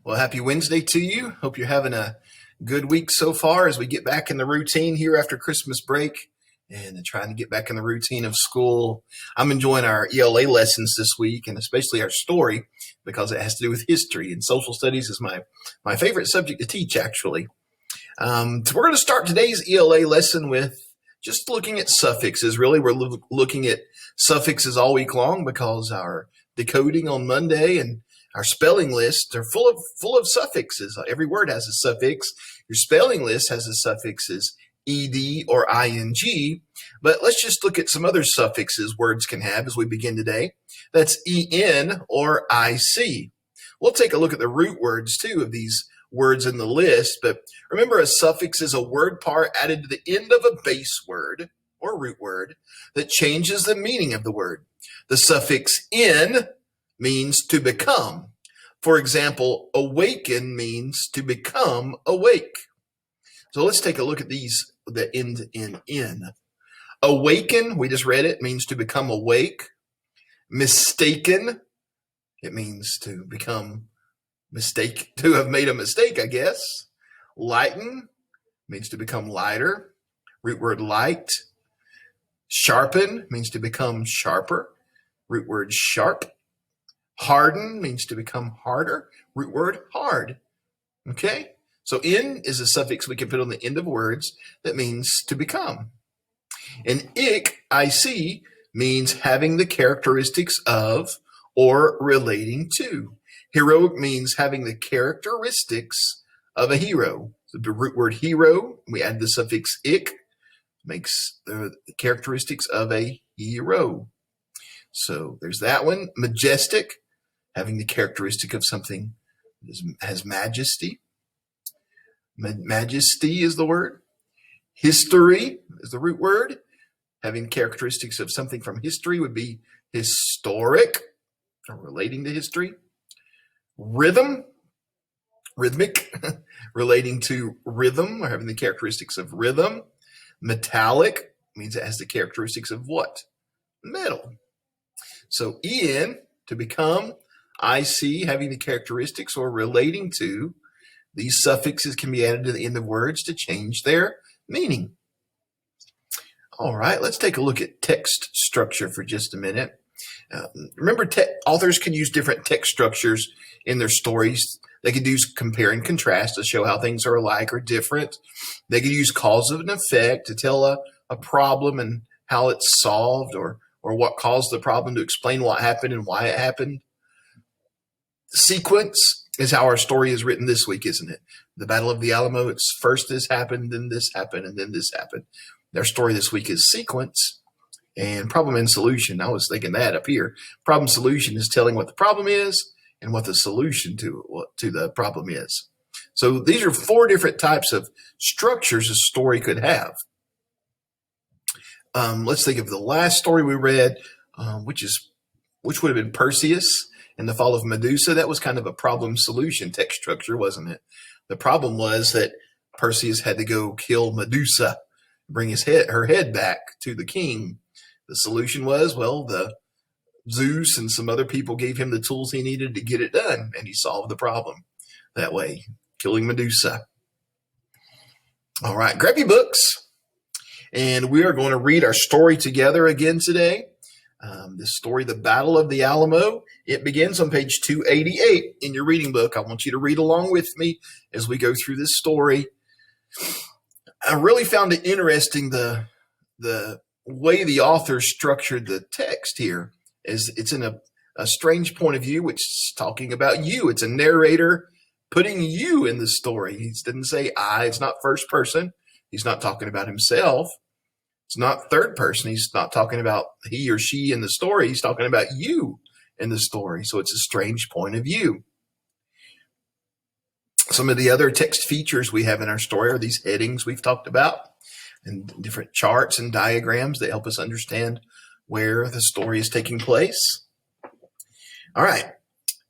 Well, happy Wednesday to you. Hope you're having a good week so far as we get back in the routine here after Christmas break and trying to get back in the routine of school. I'm enjoying our ELA lessons this week and especially our story because it has to do with history, and social studies is my favorite subject to teach, actually. So we're going to start today's ELA lesson with just looking at suffixes. Really, we're looking at suffixes all week long because our decoding on Monday and our spelling lists are full of suffixes. Every word has a suffix. Your spelling list has a suffixes ed or ing. But let's just look at some other suffixes words can have as we begin today. That's en or ic. We'll take a look at the root words too of these words in the list. But remember, a suffix is a word part added to the end of a base word or root word that changes the meaning of the word. The suffix en means to become. For example, awaken means to become awake. So let's take a look at these that end in "in." Awaken, we just read it, means to become awake. Mistaken, it means to become to have made a mistake, I guess. Lighten means to become lighter. Root word light. Sharpen means to become sharper. Root word sharp. Harden means to become harder. Root word hard. Okay? So "in" is a suffix we can put on the end of words that means to become. And ic, means having the characteristics of or relating to. Heroic means having the characteristics of a hero. So the root word hero, we add the suffix ic, makes the characteristics of a hero. So there's that one. Majestic, having the characteristic of something that has majesty. Majesty is the word. History is the root word. Having characteristics of something from history would be historic, or relating to history. Rhythm, rhythmic, relating to rhythm, or having the characteristics of rhythm. Metallic means it has the characteristics of what? Metal. So en, to become, ic, having the characteristics or relating to. These suffixes can be added to the end of words to change their meaning. All right, let's take a look at text structure for just a minute. Remember, authors can use different text structures in their stories. They could use compare and contrast to show how things are alike or different. They could use cause and effect to tell a problem and how it's solved, or what caused the problem, to explain what happened and why it happened. Sequence is how our story is written this week, isn't it? The Battle of the Alamo, it's first this happened, then this happened, and then this happened. Their story this week is sequence. And problem and solution, I was thinking that up here. Problem solution is telling what the problem is and what the solution to the problem is. So these are 4 different types of structures a story could have. Let's think of the last story we read, which would have been Perseus and the fall of Medusa. That was kind of a problem solution text structure, wasn't it? The problem was that Perseus had to go kill Medusa, bring her head back to the king. The solution was, well, the Zeus and some other people gave him the tools he needed to get it done, and he solved the problem that way, killing Medusa. All right, grab your books, and we are going to read our story together again today. This story, The Battle of the Alamo, it begins on page 288 in your reading book. I want you to read along with me as we go through this story. I really found it interesting the way the author structured the text here. Is it's in a strange point of view, which is talking about you. It's a narrator putting you in the story. He didn't say I. It's not first person. He's not talking about himself. It's not third person. He's not talking about he or she in the story. He's talking about you in the story. So it's a strange point of view. Some of the other text features we have in our story are these headings we've talked about, and different charts and diagrams that help us understand where the story is taking place. All right.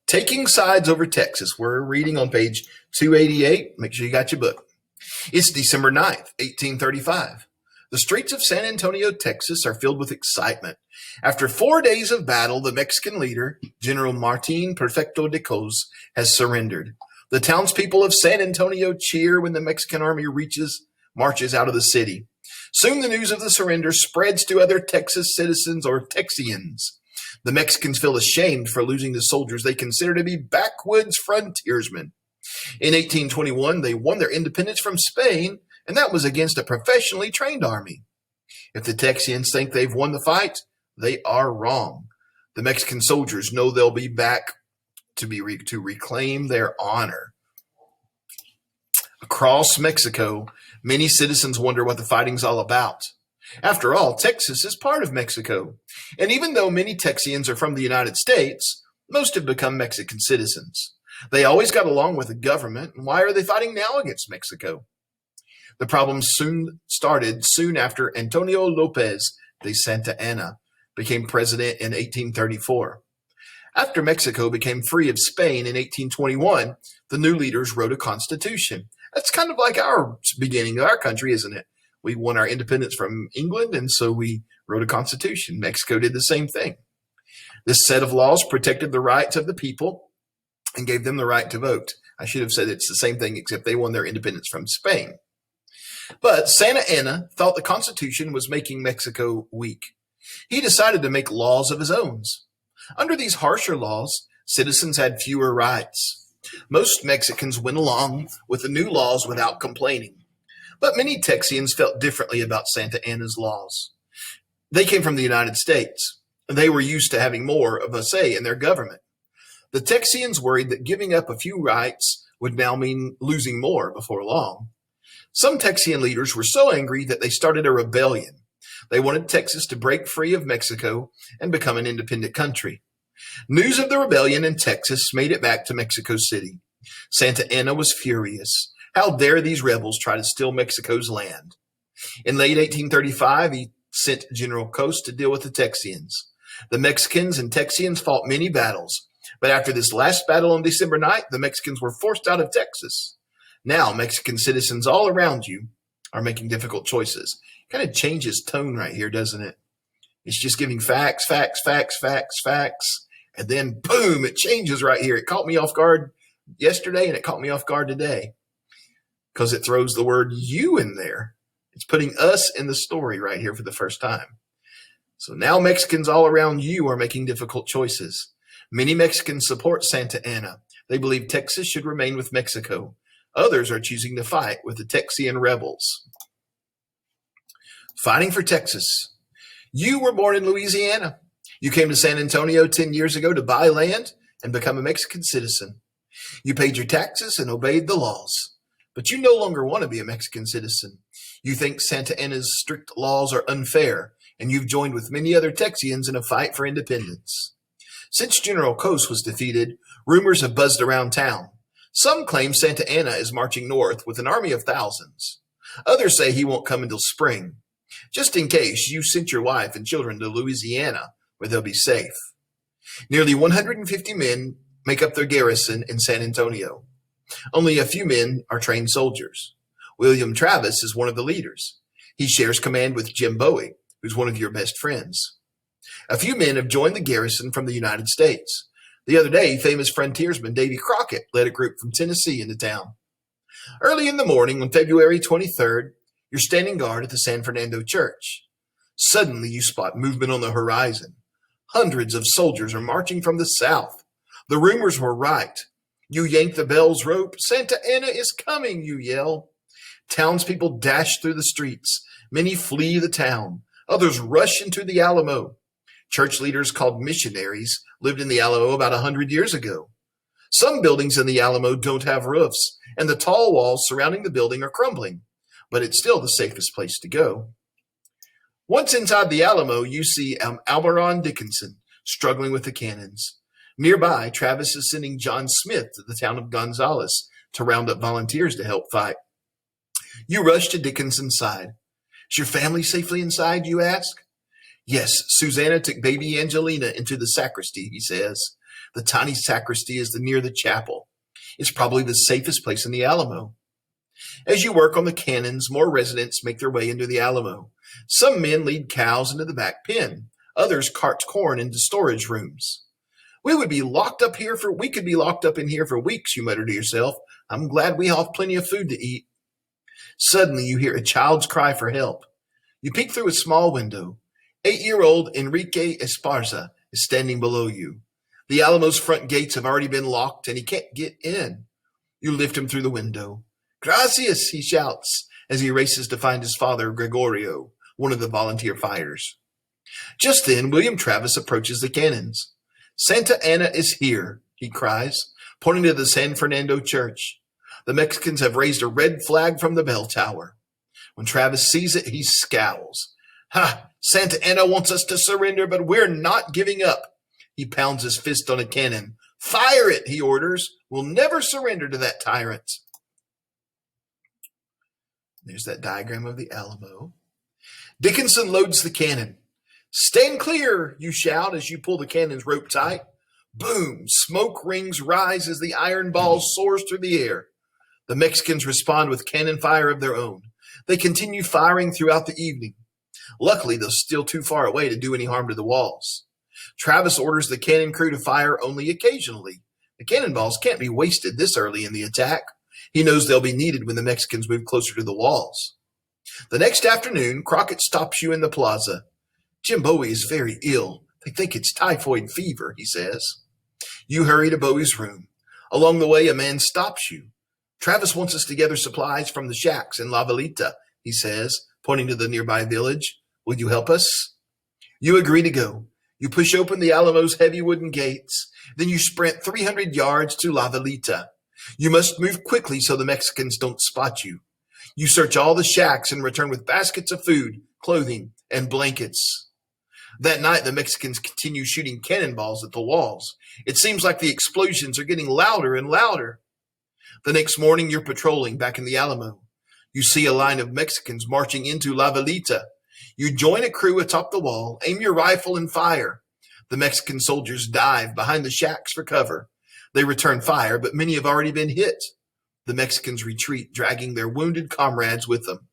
Taking sides over Texas. We're reading on page 288. Make sure you got your book. It's December 9th, 1835. The streets of San Antonio, Texas are filled with excitement. After 4 days of battle, the Mexican leader, General Martin Perfecto de Cos, has surrendered. The townspeople of San Antonio cheer when the Mexican army marches out of the city. Soon the news of the surrender spreads to other Texas citizens or Texians. The Mexicans feel ashamed for losing the soldiers they consider to be backwoods frontiersmen. In 1821, they won their independence from Spain, and that was against a professionally trained army. If the Texians think they've won the fight, they are wrong. The Mexican soldiers know they'll be back to reclaim their honor. Across Mexico, many citizens wonder what the fighting's all about. After all, Texas is part of Mexico, and even though many Texians are from the United States, most have become Mexican citizens. They always got along with the government, and why are they fighting now against Mexico? The problem started soon after Antonio López de Santa Anna became president in 1834. After Mexico became free of Spain in 1821, the new leaders wrote a constitution. That's kind of like our beginning of our country, isn't it? We won our independence from England, and so we wrote a constitution. Mexico did the same thing. This set of laws protected the rights of the people and gave them the right to vote. I should have said it's the same thing, except they won their independence from Spain. But Santa Anna thought the Constitution was making Mexico weak. He decided to make laws of his own. Under these harsher laws, citizens had fewer rights. Most Mexicans went along with the new laws without complaining. But many Texians felt differently about Santa Anna's laws. They came from the United States, and they were used to having more of a say in their government. The Texians worried that giving up a few rights would now mean losing more before long. Some Texian leaders were so angry that they started a rebellion. They wanted Texas to break free of Mexico and become an independent country. News of the rebellion in Texas made it back to Mexico City. Santa Anna was furious. How dare these rebels try to steal Mexico's land? In late 1835, he sent General Cos to deal with the Texians. The Mexicans and Texians fought many battles, but after this last battle on December 9th, the Mexicans were forced out of Texas. Now, Mexican citizens all around you are making difficult choices. Kind of changes tone right here, doesn't it? It's just giving facts, and then boom, it changes right here. It caught me off guard yesterday, and it caught me off guard today because it throws the word you in there. It's putting us in the story right here for the first time. So now Mexicans all around you are making difficult choices. Many Mexicans support Santa Anna. They believe Texas should remain with Mexico. Others are choosing to fight with the Texian rebels. Fighting for Texas. You were born in Louisiana. You came to San Antonio 10 years ago to buy land and become a Mexican citizen. You paid your taxes and obeyed the laws. But you no longer want to be a Mexican citizen. You think Santa Anna's strict laws are unfair, and you've joined with many other Texians in a fight for independence. Since General Cos was defeated, rumors have buzzed around town. Some claim Santa Anna is marching north with an army of thousands. Others say he won't come until spring. Just in case, you sent your wife and children to Louisiana, where they'll be safe. Nearly 150 men make up their garrison in San Antonio. Only a few men are trained soldiers. William Travis is one of the leaders. He shares command with Jim Bowie, who's one of your best friends. A few men have joined the garrison from the United States. The other day, famous frontiersman Davy Crockett led a group from Tennessee into town. Early in the morning on February 23rd, you're standing guard at the San Fernando Church. Suddenly, you spot movement on the horizon. Hundreds of soldiers are marching from the south. The rumors were right. You yank the bell's rope. Santa Anna is coming, you yell. Townspeople dash through the streets. Many flee the town. Others rush into the Alamo. Church leaders called missionaries lived in the Alamo about 100 years ago. Some buildings in the Alamo don't have roofs, and the tall walls surrounding the building are crumbling, but it's still the safest place to go. Once inside the Alamo, you see Alberon Dickinson struggling with the cannons. Nearby, Travis is sending John Smith to the town of Gonzales to round up volunteers to help fight. You rush to Dickinson's side. Is your family safely inside, you ask? Yes, Susanna took baby Angelina into the sacristy, he says. The tiny sacristy is near the chapel. It's probably the safest place in the Alamo. As you work on the cannons, more residents make their way into the Alamo. Some men lead cows into the back pen. Others cart corn into storage rooms. We could be locked up in here for weeks, you mutter to yourself. I'm glad we have plenty of food to eat. Suddenly you hear a child's cry for help. You peek through a small window. 8-year-old Enrique Esparza is standing below you. The Alamo's front gates have already been locked and he can't get in. You lift him through the window. Gracias, he shouts as he races to find his father, Gregorio, one of the volunteer fighters. Just then, William Travis approaches the cannons. Santa Anna is here, he cries, pointing to the San Fernando church. The Mexicans have raised a red flag from the bell tower. When Travis sees it, he scowls. Ha! Santa Anna wants us to surrender, but we're not giving up. He pounds his fist on a cannon. Fire it, he orders. We'll never surrender to that tyrant. There's that diagram of the Alamo. Dickinson loads the cannon. Stand clear, you shout as you pull the cannon's rope tight. Boom! Smoke rings rise as the iron ball soars through the air. The Mexicans respond with cannon fire of their own. They continue firing throughout the evening. Luckily, they're still too far away to do any harm to the walls. Travis orders the cannon crew to fire only occasionally. The cannonballs can't be wasted this early in the attack. He knows they'll be needed when the Mexicans move closer to the walls. The next afternoon, Crockett stops you in the plaza. Jim Bowie is very ill. They think it's typhoid fever, he says. You hurry to Bowie's room. Along the way, a man stops you. Travis wants us to gather supplies from the shacks in Lavalitta, he says, pointing to the nearby village. Will you help us? You agree to go. You push open the Alamo's heavy wooden gates. Then you sprint 300 yards to Lavalitta. You must move quickly so the Mexicans don't spot you. You search all the shacks and return with baskets of food, clothing, and blankets. That night, the Mexicans continue shooting cannonballs at the walls. It seems like the explosions are getting louder and louder. The next morning, you're patrolling back in the Alamo. You see a line of Mexicans marching into Lavalitta. You join a crew atop the wall, aim your rifle, and fire. The Mexican soldiers dive behind the shacks for cover. They return fire, but many have already been hit. The Mexicans retreat, dragging their wounded comrades with them.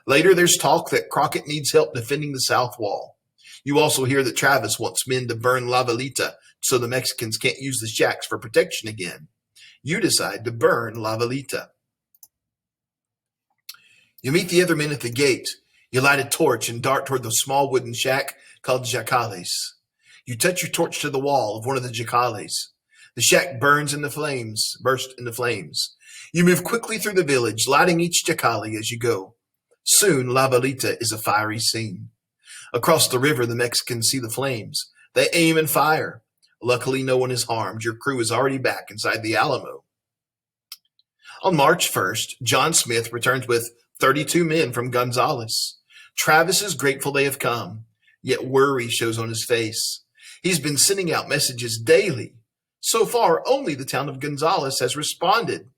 Later, there's talk that Crockett needs help defending the south wall. You also hear that Travis wants men to burn Lavalitta so the Mexicans can't use the shacks for protection again. You decide to burn Lavalitta. You meet the other men at the gate. You light a torch and dart toward the small wooden shack called Jacales. You touch your torch to the wall of one of the Jacales. The shack bursts into flames. You move quickly through the village, lighting each Jacale as you go. Soon, Lavalitta is a fiery scene. Across the river, the Mexicans see the flames. They aim and fire. Luckily, no one is harmed. Your crew is already back inside the Alamo. On March 1st, John Smith returns with 32 men from Gonzales. Travis is grateful they have come, yet worry shows on his face. He's been sending out messages daily. So far, only the town of Gonzales has responded.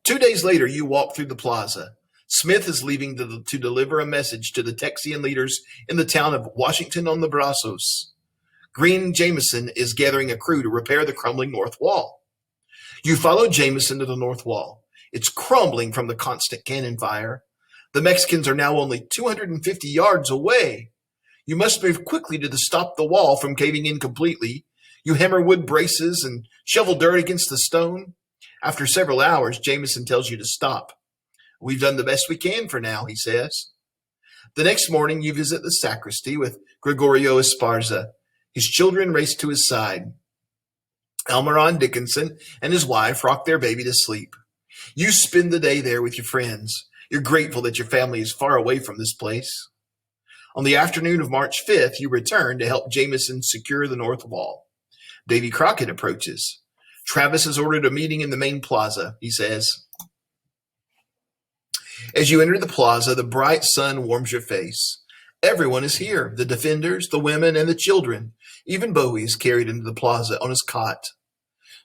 2 days later, you walk through the plaza. Smith is leaving to deliver a message to the Texian leaders in the town of Washington on the Brazos. Green Jameson is gathering a crew to repair the crumbling north wall. You follow Jameson to the north wall. It's crumbling from the constant cannon fire. The Mexicans are now only 250 yards away. You must move quickly to stop the wall from caving in completely. You hammer wood braces and shovel dirt against the stone. After several hours, Jameson tells you to stop. We've done the best we can for now, he says. The next morning, you visit the sacristy with Gregorio Esparza. His children race to his side. Almiron Dickinson and his wife rock their baby to sleep. You spend the day there with your friends. You're grateful that your family is far away from this place. On the afternoon of March 5th, you return to help Jameson secure the north wall. Davy Crockett approaches. Travis has ordered a meeting in the main plaza, he says. As you enter the plaza, the bright sun warms your face. Everyone is here, the defenders, the women, and the children. Even Bowie is carried into the plaza on his cot.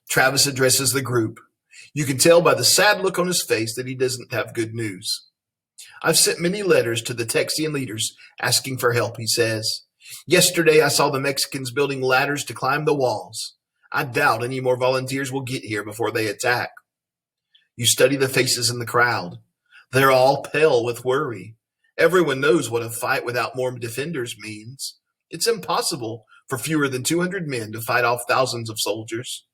Travis addresses the group. You can tell by the sad look on his face that he doesn't have good news. I've sent many letters to the Texian leaders asking for help, he says. Yesterday I saw the Mexicans building ladders to climb the walls. I doubt any more volunteers will get here before they attack. You study the faces in the crowd. They're all pale with worry. Everyone knows what a fight without more defenders means. It's impossible for fewer than 200 men to fight off thousands of soldiers.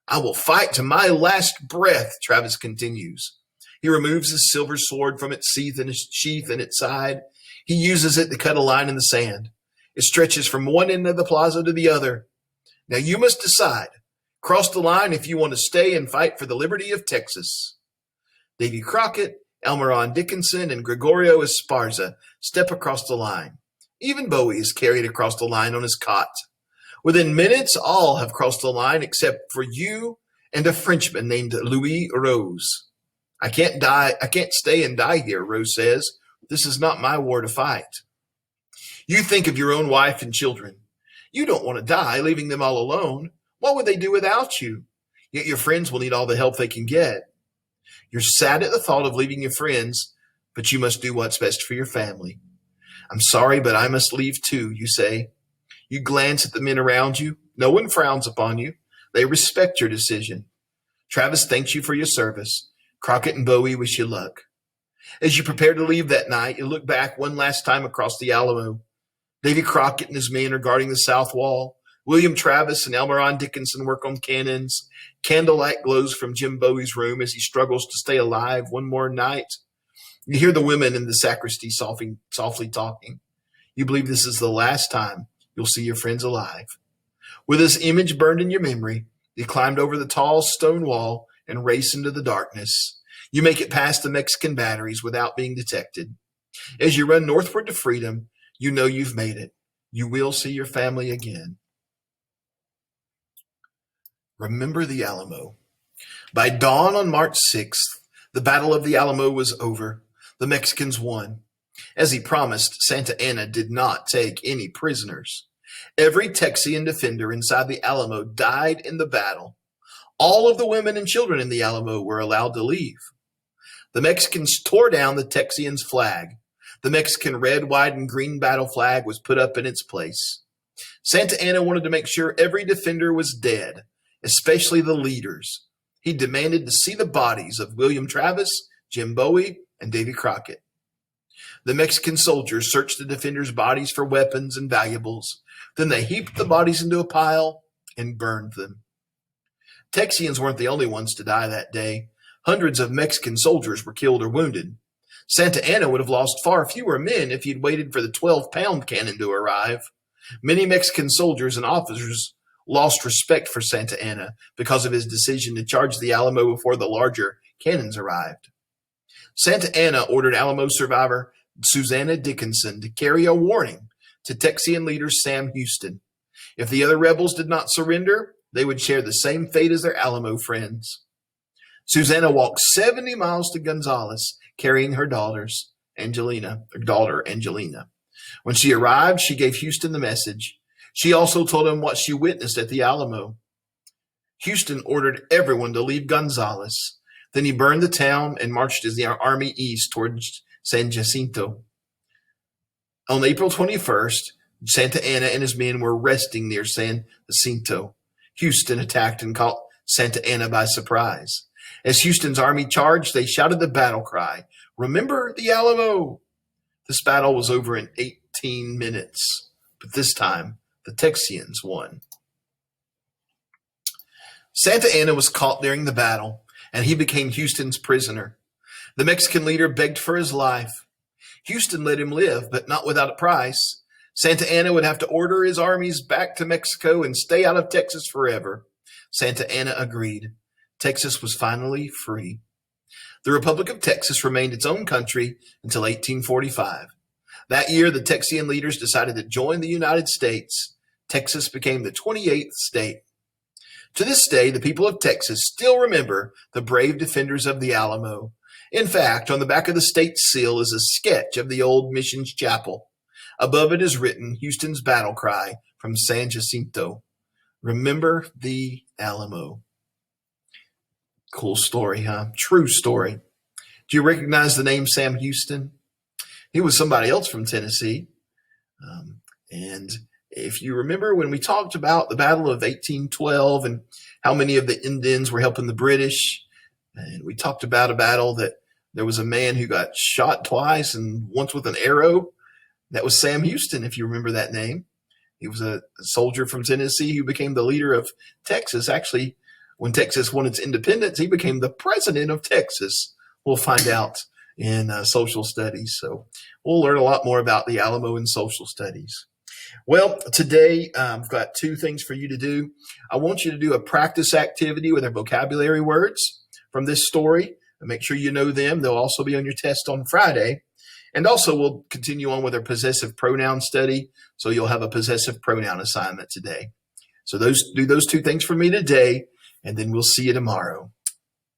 I will fight to my last breath, Travis continues. He removes his silver sword from its sheath in its side. He uses it to cut a line in the sand. It stretches from one end of the plaza to the other. Now you must decide. Cross the line if you want to stay and fight for the liberty of Texas. Davy Crockett, Elmeron Dickinson, and Gregorio Esparza step across the line. Even Bowie is carried across the line on his cot. Within minutes, all have crossed the line except for you and a Frenchman named Louis Rose. I can't stay and die here, Rose says. This is not my war to fight. You think of your own wife and children. You don't want to die, leaving them all alone. What would they do without you? Yet your friends will need all the help they can get. You're sad at the thought of leaving your friends, but you must do what's best for your family. I'm sorry, but I must leave too, you say. You glance at the men around you. No one frowns upon you. They respect your decision. Travis thanks you for your service. Crockett and Bowie wish you luck. As you prepare to leave that night, you look back one last time across the Alamo. Davy Crockett and his men are guarding the south wall. William Travis and Elmeron Dickinson work on cannons. Candlelight glows from Jim Bowie's room as he struggles to stay alive one more night. You hear the women in the sacristy softly talking. You believe this is the last time you'll see your friends alive. With this image burned in your memory, you climbed over the tall stone wall and race into the darkness. You make it past the Mexican batteries without being detected. As you run northward to freedom, you know you've made it. You will see your family again. Remember the Alamo. By dawn on March 6th, the Battle of the Alamo was over. The Mexicans won. As he promised, Santa Anna did not take any prisoners. Every Texian defender inside the Alamo died in the battle. All of the women and children in the Alamo were allowed to leave. The Mexicans tore down the Texians' flag. The Mexican red, white, and green battle flag was put up in its place. Santa Anna wanted to make sure every defender was dead, especially the leaders. He demanded to see the bodies of William Travis, Jim Bowie, and Davy Crockett. The Mexican soldiers searched the defenders' bodies for weapons and valuables. Then they heaped the bodies into a pile and burned them. Texians weren't the only ones to die that day. Hundreds of Mexican soldiers were killed or wounded. Santa Anna would have lost far fewer men if he'd waited for the 12-pound cannon to arrive. Many Mexican soldiers and officers lost respect for Santa Anna because of his decision to charge the Alamo before the larger cannons arrived. Santa Anna ordered Alamo survivor Susanna Dickinson to carry a warning to Texian leader Sam Houston. If the other rebels did not surrender, they would share the same fate as their Alamo friends. Susanna walked 70 miles to Gonzales, carrying her daughter Angelina. When she arrived, she gave Houston the message. She also told him what she witnessed at the Alamo. Houston ordered everyone to leave Gonzales. Then he burned the town and marched his army east towards San Jacinto. On April 21st, Santa Anna and his men were resting near San Jacinto. Houston attacked and caught Santa Anna by surprise. As Houston's army charged, they shouted the battle cry, "Remember the Alamo!" This battle was over in 18 minutes, but this time the Texians won. Santa Anna was caught during the battle, and he became Houston's prisoner. The Mexican leader begged for his life. Houston let him live, but not without a price. Santa Anna would have to order his armies back to Mexico and stay out of Texas forever. Santa Anna agreed. Texas was finally free. The Republic of Texas remained its own country until 1845. That year, the Texian leaders decided to join the United States. Texas became the 28th state. To this day, the people of Texas still remember the brave defenders of the Alamo. In fact, on the back of the state seal is a sketch of the old missions chapel. Above it is written Houston's battle cry from San Jacinto. Remember the Alamo. Cool story, huh? True story. Do you recognize the name Sam Houston? He was somebody else from Tennessee. And if you remember when we talked about the Battle of 1812 and how many of the Indians were helping the British, and we talked about a battle that there was a man who got shot twice and once with an arrow. That was Sam Houston, if you remember that name. He was a soldier from Tennessee who became the leader of Texas. Actually, when Texas won its independence, he became the president of Texas. We'll find out in social studies. So we'll learn a lot more about the Alamo in social studies. Well, today I've got two things for you to do. I want you to do a practice activity with our vocabulary words from this story. Make sure you know them. They'll also be on your test on Friday. And also we'll continue on with our possessive pronoun study. So you'll have a possessive pronoun assignment today. So do those two things for me today, and then we'll see you tomorrow.